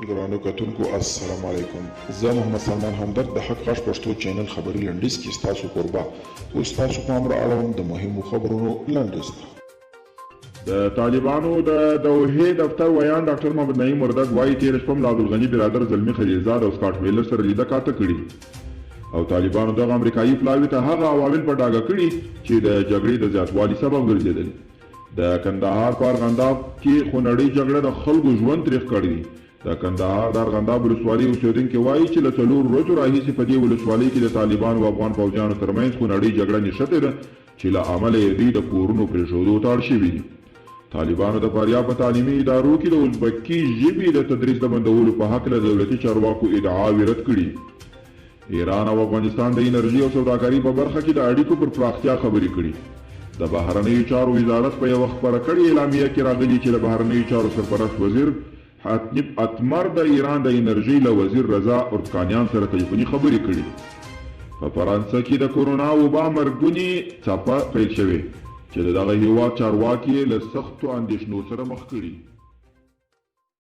ګرانو کتونکو السلام علیکم. زه محمد سلمان همدرد د حق غږ پښتو چینل خبري لنډیز کې ستاسو قربا اوس تاسو پام را اړوم د مهمو خبرونو لنډیز ته. د طالبانو د دوحې دفتر ویان ډاکټر محمد نعیم وردګ وایي تېره شپه ملا عبدالغني برادر زلمي خلیلزاد او سکاټ میلر سره لیده کاته کړي او طالبانو دغه امریکایي پلاوي ته هغه عوامل په ډاګه کړي چې د جګړې د زیاتوالي سبب ګرځېدل. د کندهار په ارغنداب کې خونړۍ جګړه د خلکو ژوند تریخ کړی دی. د کندهار د ارغنداب ولسوالۍ اوسېدونکي وایي چې له 4 ورځو راهیسې په دې ولسوالۍ کې د طالبانو او افغان پوځیانو ترمنځ خونړۍ جګړه نښتې ده چې له امله یې دوی د کورونو پرېښودو ته اړ شوي دي. طالبانو د فاریاب په تعلیمي ادارو کې د ازبکي ژبې د تدریس د بندولو په هکله د دولتي چارواکو ادعاوې رد کړي. ایران او افغانستان د انرژي او سوداګرۍ په برخه کې د اړیکو پر پراختیا خبرې کړي. د بهرنیو چارو وزارت په یوه خپره کړې اعلامیه کې راغلي چې د بهرنیو چارو سرپرست وزیر اتمر د ایران د انرژي له وزیر رضا ارکانیان سره تلیفوني خبرې کړي. په فرانسه کې د کورونا وبا مرګونې څپه پیل شوې چې د دغه هیواد چارواکي له سختو اندېښنو سره مخ کړي.